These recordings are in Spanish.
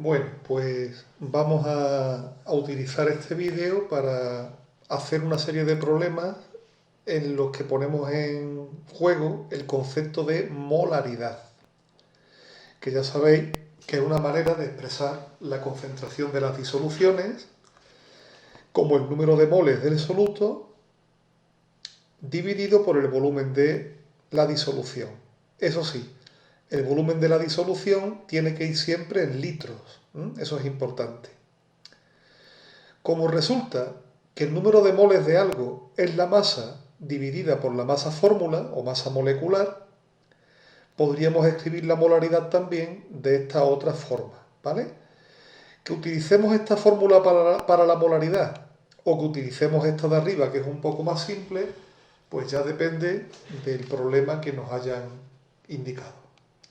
Bueno, pues vamos a utilizar este vídeo para hacer una serie de problemas en los que ponemos en juego el concepto de molaridad, que ya sabéis que es una manera de expresar la concentración de las disoluciones como el número de moles del soluto dividido por el volumen de la disolución. Eso sí, el volumen de la disolución tiene que ir siempre en litros. Eso es importante. Como resulta que el número de moles de algo es la masa dividida por la masa fórmula o masa molecular, podríamos escribir la molaridad también de esta otra forma, ¿vale? Que utilicemos esta fórmula para la molaridad o que utilicemos esta de arriba, que es un poco más simple, pues ya depende del problema que nos hayan indicado.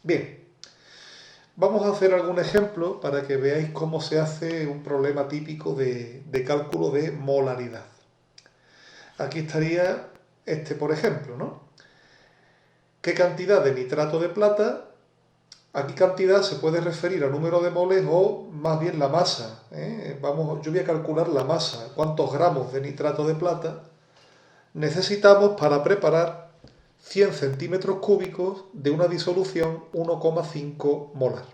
Bien, vamos a hacer algún ejemplo para que veáis cómo se hace un problema típico de cálculo de molaridad. Aquí estaría este, por ejemplo, ¿no? ¿Qué cantidad de nitrato de plata? Aquí cantidad se puede referir a número de moles o más bien la masa. Yo voy a calcular la masa, cuántos gramos de nitrato de plata necesitamos para preparar 100 centímetros cúbicos de una disolución 1,5 molar.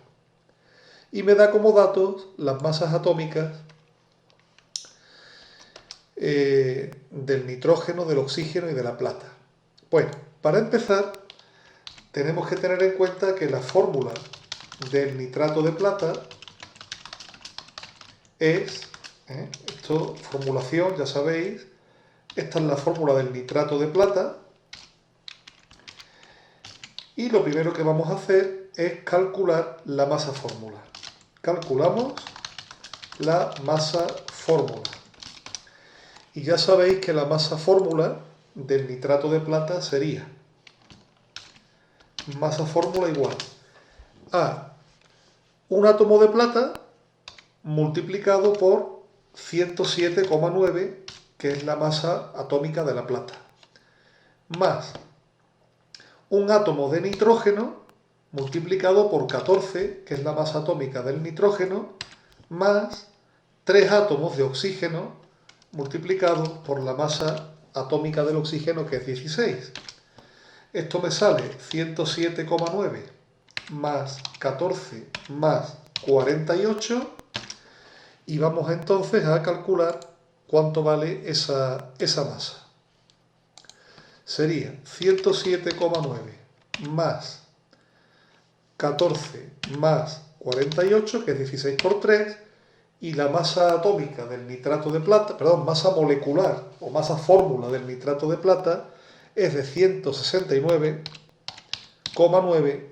Y me da como datos las masas atómicas del nitrógeno, del oxígeno y de la plata. Bueno, para empezar, tenemos que tener en cuenta que la fórmula del nitrato de plata es, formulación, ya sabéis, esta es la fórmula del nitrato de plata. Y lo primero que vamos a hacer es calcular la masa fórmula. Calculamos la masa fórmula. Y ya sabéis que la masa fórmula del nitrato de plata sería masa fórmula igual a un átomo de plata multiplicado por 107,9, que es la masa atómica de la plata, más un átomo de nitrógeno multiplicado por 14, que es la masa atómica del nitrógeno, más 3 átomos de oxígeno multiplicados por la masa atómica del oxígeno, que es 16. Esto me sale 107,9 más 14 más 48 y vamos entonces a calcular cuánto vale esa masa. Sería 107,9 más 14 más 48, que es 16 por 3, y la masa atómica del nitrato de plata, perdón, masa molecular o masa fórmula del nitrato de plata es de 169,9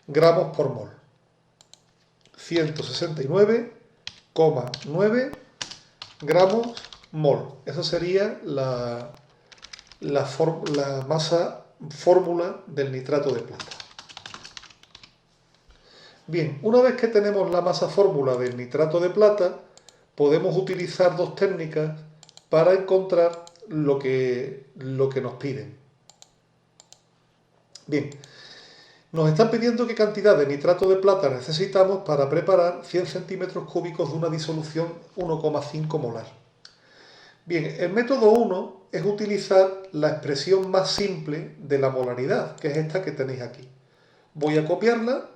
gramos por mol. 169,9 gramos mol. Esa sería la masa fórmula del nitrato de plata. Bien, una vez que tenemos la masa fórmula del nitrato de plata, podemos utilizar dos técnicas para encontrar lo que nos piden. Bien, nos están pidiendo qué cantidad de nitrato de plata necesitamos para preparar 100 centímetros cúbicos de una disolución 1,5 molar. Bien, el método 1 es utilizar la expresión más simple de la molaridad, que es esta que tenéis aquí. Voy a copiarla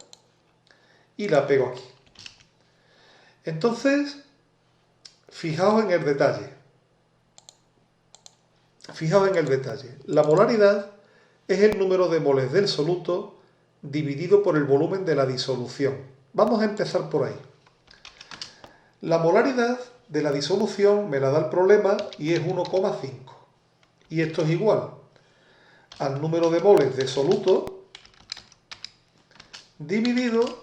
y la pego aquí. Entonces, fijaos en el detalle. Fijaos en el detalle. La molaridad es el número de moles del soluto dividido por el volumen de la disolución. Vamos a empezar por ahí. La molaridad de la disolución me la da el problema y es 1,5. Y esto es igual al número de moles de soluto dividido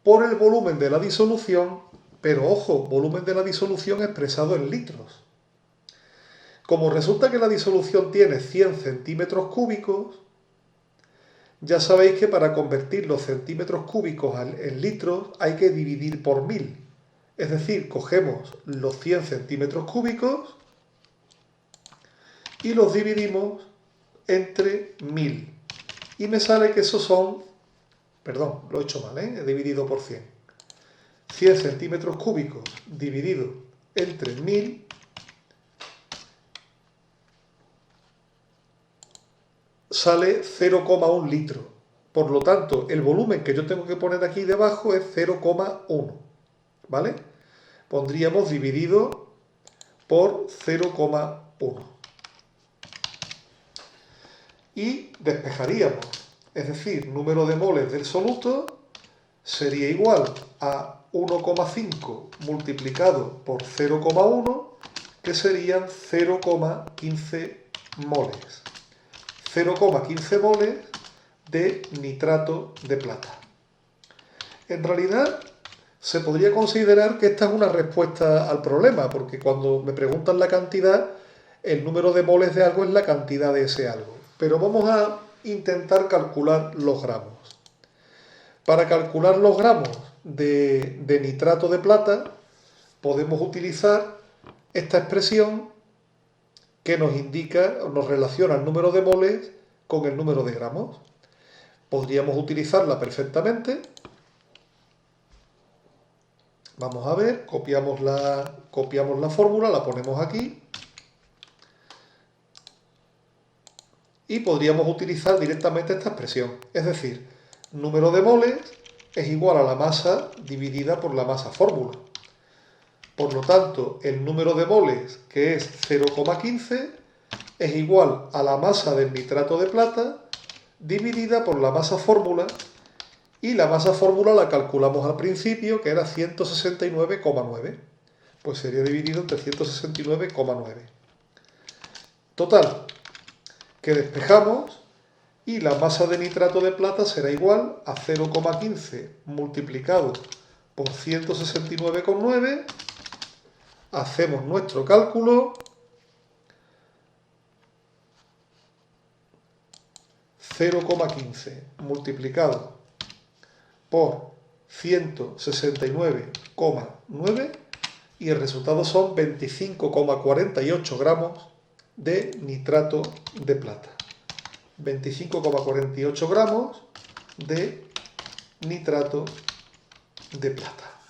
por el volumen de la disolución, pero ojo, volumen de la disolución expresado en litros. Como resulta que la disolución tiene 100 centímetros cúbicos, ya sabéis que para convertir los centímetros cúbicos en litros hay que dividir por 1000. Es decir, cogemos los 100 centímetros cúbicos y los dividimos entre 1000. Y me sale que esos son, perdón, lo he hecho mal, he dividido por 100. 100 centímetros cúbicos dividido entre 1000 sale 0,1 litro. Por lo tanto, el volumen que yo tengo que poner aquí debajo es 0,1. ¿Vale? Pondríamos dividido por 0,1. Y despejaríamos. Es decir, número de moles del soluto sería igual a 1,5 multiplicado por 0,1, que serían 0,15 moles. 0,15 moles de nitrato de plata. En realidad, se podría considerar que esta es una respuesta al problema, porque cuando me preguntan la cantidad, el número de moles de algo es la cantidad de ese algo. Pero vamos a intentar calcular los gramos. Para calcular los gramos de nitrato de plata, podemos utilizar esta expresión que nos indica o nos relaciona el número de moles con el número de gramos. Podríamos utilizarla perfectamente. Vamos a ver, copiamos la fórmula, la ponemos aquí. Y podríamos utilizar directamente esta expresión. Es decir, número de moles es igual a la masa dividida por la masa fórmula. Por lo tanto, el número de moles, que es 0,15, es igual a la masa del nitrato de plata dividida por la masa fórmula, y la masa fórmula la calculamos al principio, que era 169,9. Pues sería dividido entre 169,9. Total, que despejamos y la masa de nitrato de plata será igual a 0,15 multiplicado por 169,9. Hacemos nuestro cálculo. 0,15 multiplicado por 169,9 y el resultado son 25,48 gramos de nitrato de plata. 25,48 gramos de nitrato de plata.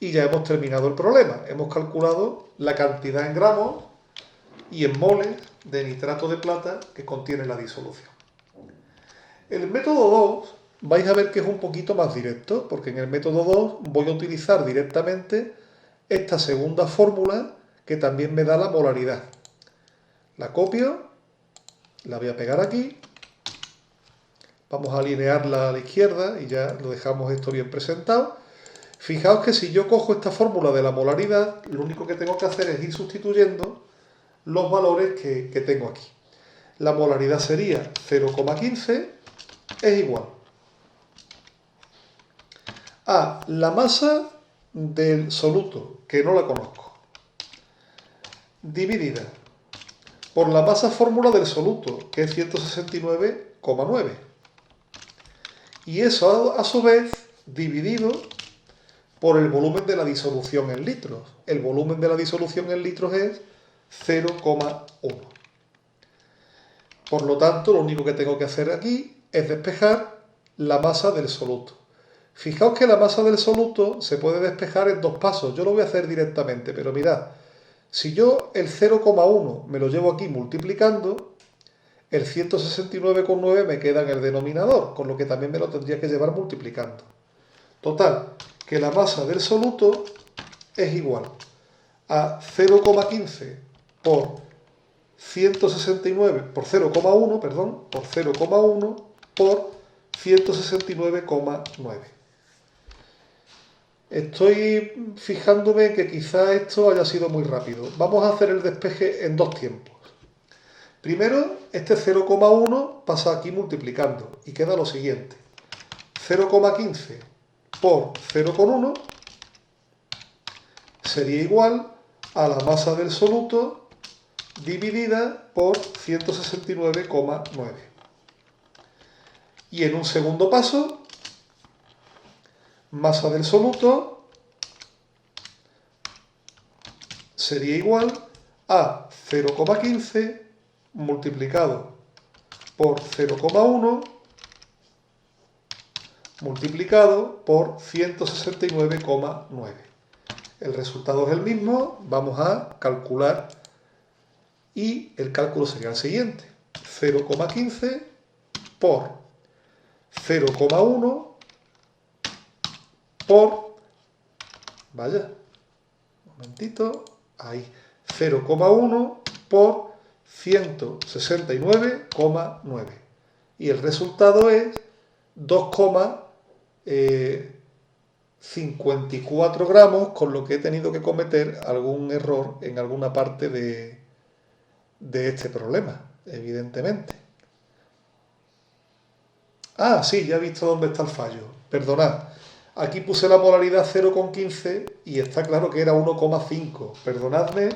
Y ya hemos terminado el problema. Hemos calculado la cantidad en gramos y en moles de nitrato de plata que contiene la disolución. El método 2 vais a ver que es un poquito más directo, porque en el método 2 voy a utilizar directamente esta segunda fórmula que también me da la molaridad. La copio, la voy a pegar aquí, vamos a alinearla a la izquierda y ya lo dejamos esto bien presentado. Fijaos que si yo cojo esta fórmula de la molaridad, lo único que tengo que hacer es ir sustituyendo los valores que tengo aquí. La molaridad sería 0,15 es igual a la masa del soluto, que no la conozco, dividida por la masa fórmula del soluto, que es 169,9. Y eso a su vez dividido por el volumen de la disolución en litros. El volumen de la disolución en litros es 0,1. Por lo tanto, lo único que tengo que hacer aquí es despejar la masa del soluto. Fijaos que la masa del soluto se puede despejar en dos pasos. Yo lo voy a hacer directamente, pero mirad, si yo el 0,1 me lo llevo aquí multiplicando, el 169,9 me queda en el denominador, con lo que también me lo tendría que llevar multiplicando. Total, que la masa del soluto es igual a 0,15 por 169, por 0,1, perdón, por 0,1 por 169,9. Estoy fijándome que quizá esto haya sido muy rápido. Vamos a hacer el despeje en dos tiempos. Primero, este 0,1 pasa aquí multiplicando y queda lo siguiente. 0,15 por 0,1 sería igual a la masa del soluto dividida por 169,9. Y en un segundo paso, masa del soluto sería igual a 0,15 multiplicado por 0,1 multiplicado por 169,9. El resultado es el mismo, vamos a calcular y el cálculo sería el siguiente. 0,15 por 0,1 por, vaya, un momentito, ahí, 0,1 por 169,9. Y el resultado es 2,54 gramos, con lo que he tenido que cometer algún error en alguna parte de este problema, evidentemente. Ah, sí, ya he visto dónde está el fallo. Perdonad, aquí puse la molaridad 0,15 y está claro que era 1,5. Perdonadme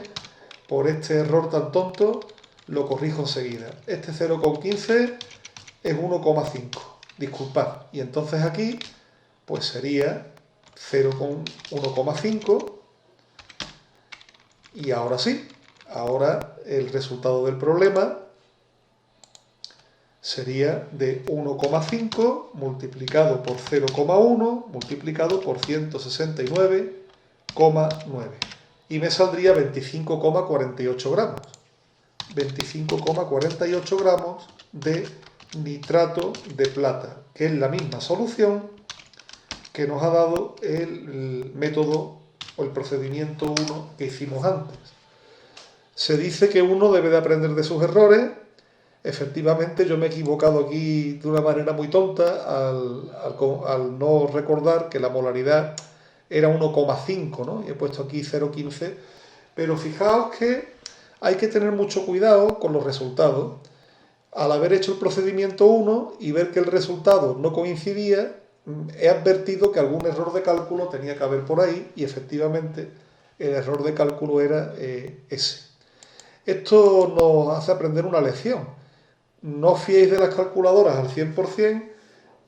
por este error tan tonto, lo corrijo enseguida. Este 0,15 es 1,5. Disculpad. Y entonces aquí, pues sería 1,5. Y ahora sí, ahora el resultado del problema sería de 1,5 multiplicado por 0,1 multiplicado por 169,9. Y me saldría 25,48 gramos. 25,48 gramos de nitrato de plata, que es la misma solución que nos ha dado el método o el procedimiento 1 que hicimos antes. Se dice que uno debe de aprender de sus errores. Efectivamente, yo me he equivocado aquí de una manera muy tonta al no recordar que la molaridad era 1,5, ¿no? Y he puesto aquí 0,15. Pero fijaos que hay que tener mucho cuidado con los resultados. Al haber hecho el procedimiento 1 y ver que el resultado no coincidía, he advertido que algún error de cálculo tenía que haber por ahí y efectivamente el error de cálculo era ese. Esto nos hace aprender una lección. No os fiéis de las calculadoras al 100%,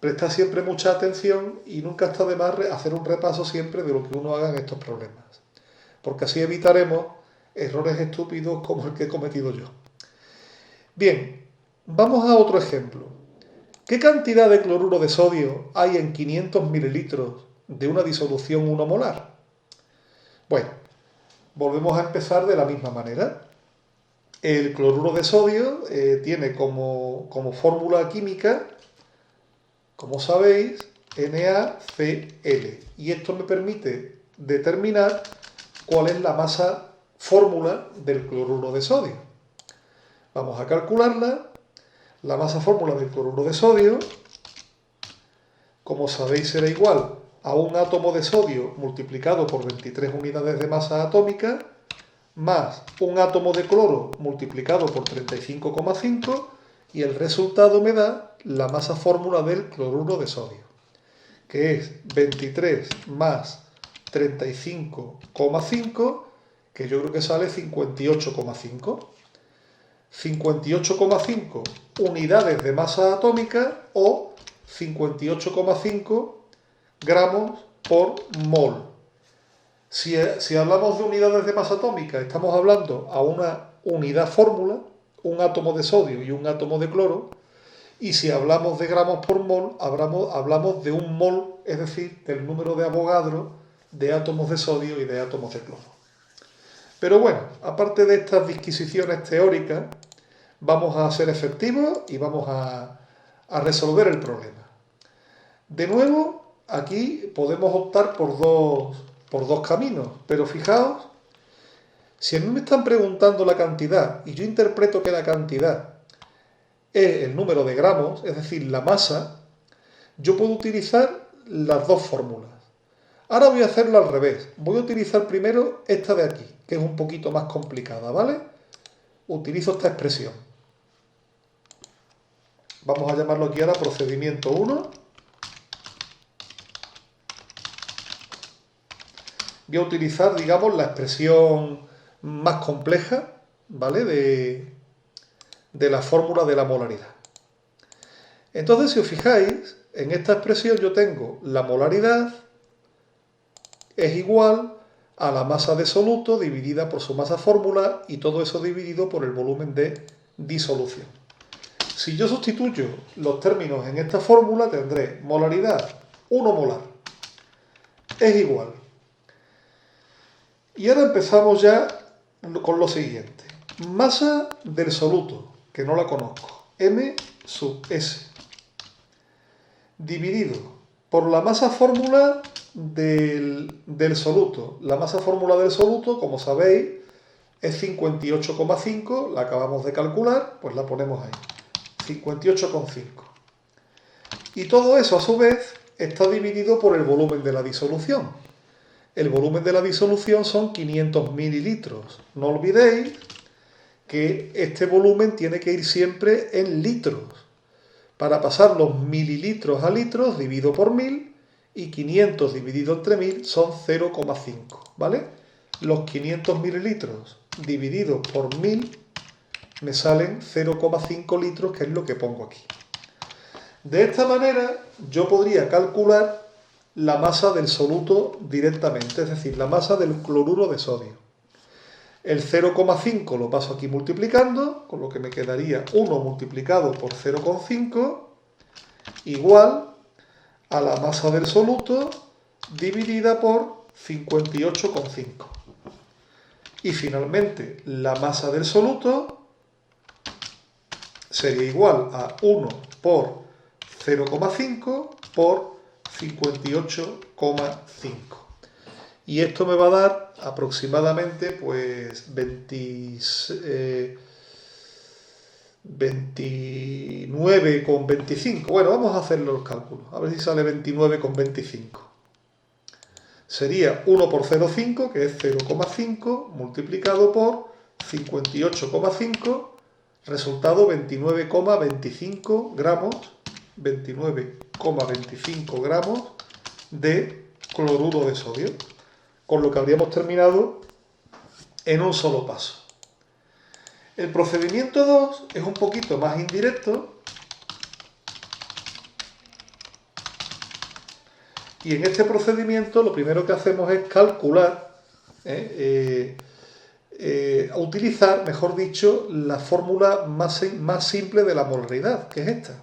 prestad siempre mucha atención y nunca está de más hacer un repaso siempre de lo que uno haga en estos problemas. Porque así evitaremos errores estúpidos como el que he cometido yo. Bien, vamos a otro ejemplo. ¿Qué cantidad de cloruro de sodio hay en 500 mililitros de una disolución 1 molar? Bueno, volvemos a empezar de la misma manera. El cloruro de sodio tiene como fórmula química, como sabéis, NaCl. Y esto me permite determinar cuál es la masa fórmula del cloruro de sodio. Vamos a calcularla. La masa fórmula del cloruro de sodio, como sabéis, será igual a un átomo de sodio multiplicado por 23 unidades de masa atómica, más un átomo de cloro multiplicado por 35,5 y el resultado me da la masa fórmula del cloruro de sodio, que es 23 más 35,5, que yo creo que sale 58,5. 58,5 unidades de masa atómica o 58,5 gramos por mol. Si hablamos de unidades de masa atómica, estamos hablando a una unidad fórmula, un átomo de sodio y un átomo de cloro, y si hablamos de gramos por mol, hablamos de un mol, es decir, del número de Avogadro de átomos de sodio y de átomos de cloro. Pero bueno, aparte de estas disquisiciones teóricas, vamos a ser efectivos y vamos a resolver el problema. De nuevo, aquí podemos optar por dos caminos, pero fijaos, si a mí me están preguntando la cantidad y yo interpreto que la cantidad es el número de gramos, es decir, la masa, yo puedo utilizar las dos fórmulas. Ahora voy a hacerlo al revés. Voy a utilizar primero esta de aquí, que es un poquito más complicada, ¿vale? Utilizo esta expresión. Vamos a llamarlo aquí ahora procedimiento 1. Voy a utilizar, digamos, la expresión más compleja, ¿vale? De la fórmula de la molaridad. Entonces, si os fijáis, en esta expresión yo tengo la molaridad es igual a la masa de soluto dividida por su masa fórmula y todo eso dividido por el volumen de disolución. Si yo sustituyo los términos en esta fórmula, tendré molaridad 1 molar. Es igual. Y ahora empezamos ya con lo siguiente. Masa del soluto, que no la conozco, M sub S, dividido por la masa fórmula del soluto. La masa fórmula del soluto, como sabéis, es 58,5, la acabamos de calcular, pues la ponemos ahí, 58,5. Y todo eso, a su vez, está dividido por el volumen de la disolución. El volumen de la disolución son 500 mililitros. No olvidéis que este volumen tiene que ir siempre en litros. Para pasar los mililitros a litros, divido por 1000, y 500 dividido entre 1000 son 0,5, ¿vale? Los 500 mililitros divididos por 1000 me salen 0,5 litros, que es lo que pongo aquí. De esta manera yo podría calcular la masa del soluto directamente, es decir, la masa del cloruro de sodio. El 0,5 lo paso aquí multiplicando, con lo que me quedaría 1 multiplicado por 0,5 igual a la masa del soluto dividida por 58,5. Y finalmente la masa del soluto sería igual a 1 por 0,5 por 58,5. Y esto me va a dar aproximadamente pues 29,25. Bueno, vamos a hacer los cálculos, a ver si sale 29,25. Sería 1 por 0,5, que es 0,5, multiplicado por 58,5, resultado 29,25 gramos, 29,25 gramos de cloruro de sodio, con lo que habríamos terminado en un solo paso. El procedimiento 2 es un poquito más indirecto y en este procedimiento lo primero que hacemos es calcular, utilizar, mejor dicho, la fórmula más simple de la molaridad, que es esta.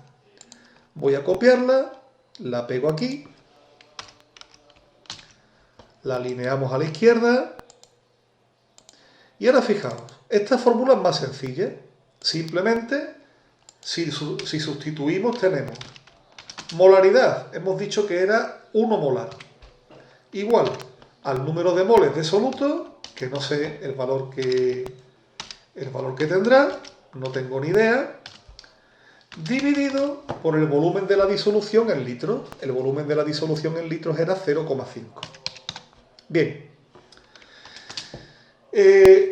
Voy a copiarla, la pego aquí, la alineamos a la izquierda y ahora fijaos, esta fórmula es más sencilla. Simplemente, si sustituimos, tenemos molaridad, hemos dicho que era 1 molar, igual al número de moles de soluto, que no sé el valor que tendrá, no tengo ni idea, dividido por el volumen de la disolución en litros. El volumen de la disolución en litros era 0,5. Bien,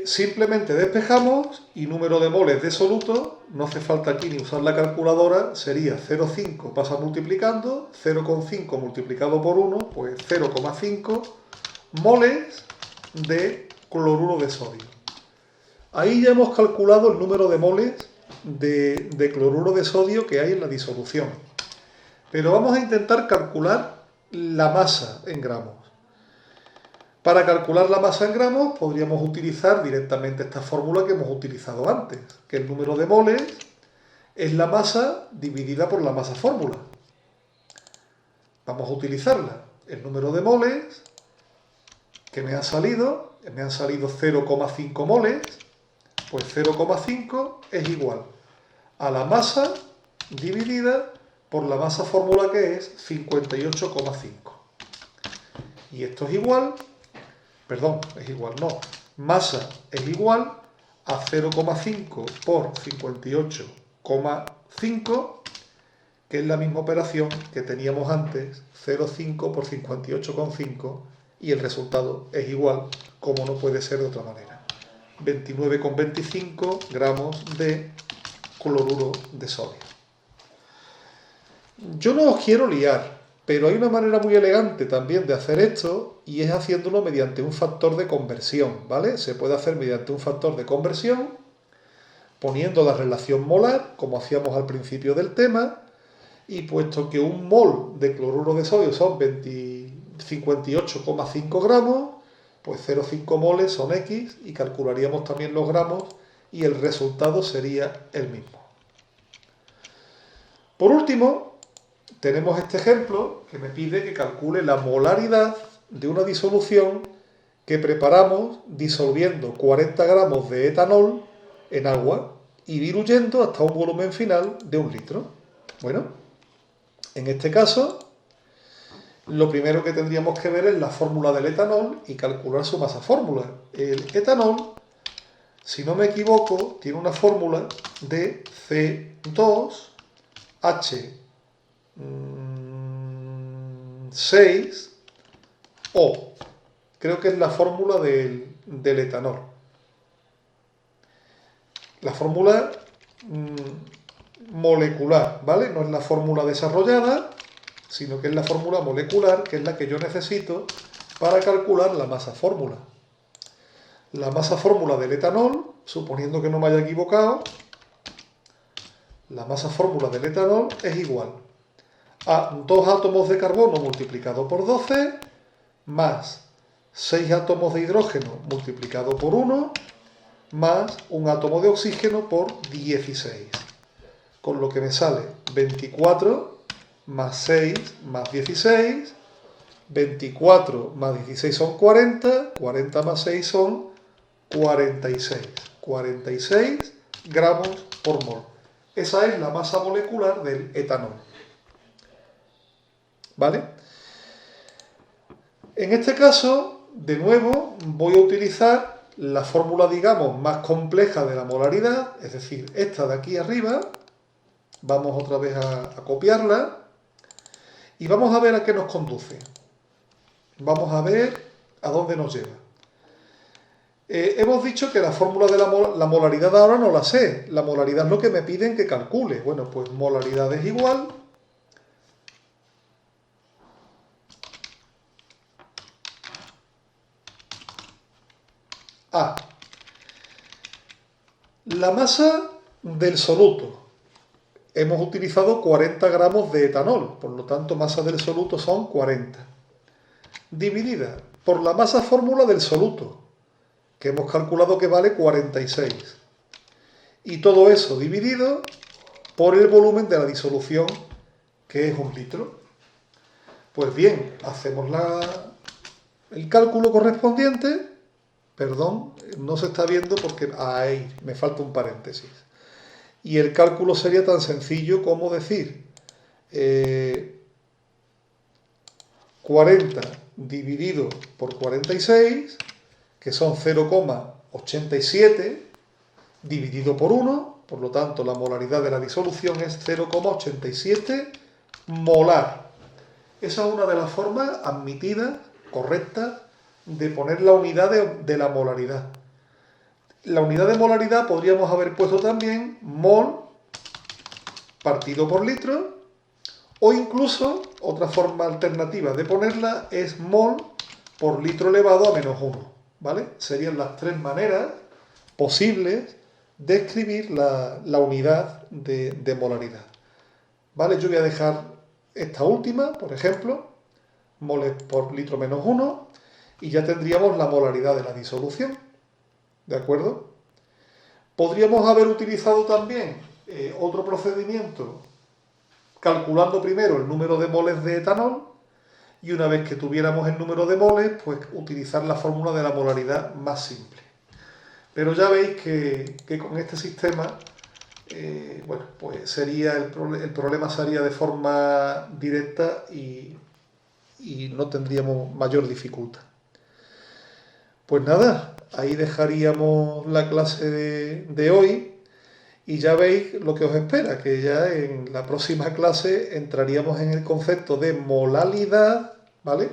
simplemente despejamos y número de moles de soluto, no hace falta aquí ni usar la calculadora, sería 0,5, pasa multiplicando, 0,5 multiplicado por 1, pues 0,5 moles de cloruro de sodio. Ahí ya hemos calculado el número de moles de cloruro de sodio que hay en la disolución. Pero vamos a intentar calcular la masa en gramos. Para calcular la masa en gramos podríamos utilizar directamente esta fórmula que hemos utilizado antes, que el número de moles es la masa dividida por la masa fórmula. Vamos a utilizarla. El número de moles que me han salido 0,5 moles, pues 0,5 es igual a la masa dividida por la masa fórmula, que es 58,5. Y esto es igual, masa es igual a 0,5 por 58,5, que es la misma operación que teníamos antes, 0,5 por 58,5, y el resultado es igual, como no puede ser de otra manera. 29,25 gramos de cloruro de sodio. Yo no os quiero liar, pero hay una manera muy elegante también de hacer esto, y es haciéndolo mediante un factor de conversión, ¿vale? Se puede hacer mediante un factor de conversión, poniendo la relación molar, como hacíamos al principio del tema, y puesto que un mol de cloruro de sodio son 58,5 gramos, pues 0,5 moles son X, y calcularíamos también los gramos, y el resultado sería el mismo. Por último, tenemos este ejemplo que me pide que calcule la molaridad de una disolución que preparamos disolviendo 40 gramos de etanol en agua y diluyendo hasta un volumen final de 1 litro. Bueno, en este caso, lo primero que tendríamos que ver es la fórmula del etanol y calcular su masa fórmula. El etanol, si no me equivoco, tiene una fórmula de C2H6O. Creo que es la fórmula del etanol. La fórmula molecular, ¿vale? No es la fórmula desarrollada, sino que es la fórmula molecular, que es la que yo necesito para calcular la masa fórmula. La masa fórmula del etanol, suponiendo que no me haya equivocado, la masa fórmula del etanol es igual a 2 átomos de carbono multiplicado por 12 más 6 átomos de hidrógeno multiplicado por 1 más un átomo de oxígeno por 16. Con lo que me sale 24 más 6 más 16, 24 más 16 son 40, 40 más 6 son 46. 46 gramos por mol. Esa es la masa molecular del etanol. ¿Vale? En este caso, de nuevo, voy a utilizar la fórmula, digamos, más compleja de la molaridad, es decir, esta de aquí arriba. Vamos otra vez a copiarla y vamos a ver a qué nos conduce. Vamos a ver a dónde nos lleva. Hemos dicho que la fórmula de la molaridad ahora no la sé. La molaridad es lo que me piden que calcule. Bueno, pues molaridad es igual a la masa del soluto. Hemos utilizado 40 gramos de etanol, por lo tanto masa del soluto son 40. Dividida por la masa fórmula del soluto, que hemos calculado que vale 46. Y todo eso dividido por el volumen de la disolución, que es 1 litro. Pues bien, hacemos el cálculo correspondiente. Perdón, no se está viendo porque ahí me falta un paréntesis. Y el cálculo sería tan sencillo como decir 40 dividido por 46, que son 0,87, dividido por 1, por lo tanto la molaridad de la disolución es 0,87 molar. Esa es una de las formas admitidas, correctas, de poner la unidad de la molaridad. La unidad de molaridad podríamos haber puesto también mol partido por litro, o incluso otra forma alternativa de ponerla es mol por litro elevado a menos 1, ¿vale? Serían las 3 maneras posibles de escribir la unidad de molaridad, ¿vale? Yo voy a dejar esta última, por ejemplo, moles por litro menos 1, y ya tendríamos la molaridad de la disolución. ¿De acuerdo? Podríamos haber utilizado también otro procedimiento calculando primero el número de moles de etanol y una vez que tuviéramos el número de moles, pues utilizar la fórmula de la molaridad más simple. Pero ya veis que con este sistema, bueno, pues sería el problema sería de forma directa y no tendríamos mayor dificultad. Pues nada, ahí dejaríamos la clase de hoy y ya veis lo que os espera, que ya en la próxima clase entraríamos en el concepto de molalidad, ¿vale?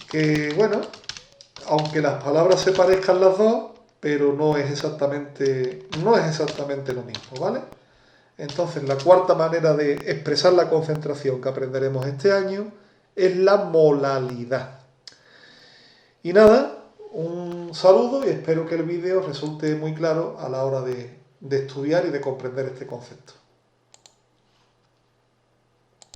Que bueno, aunque las palabras se parezcan las dos, pero no es exactamente lo mismo, ¿vale? Entonces la cuarta manera de expresar la concentración que aprenderemos este año es la molalidad. Y nada, un saludo y espero que el vídeo resulte muy claro a la hora de estudiar y de comprender este concepto.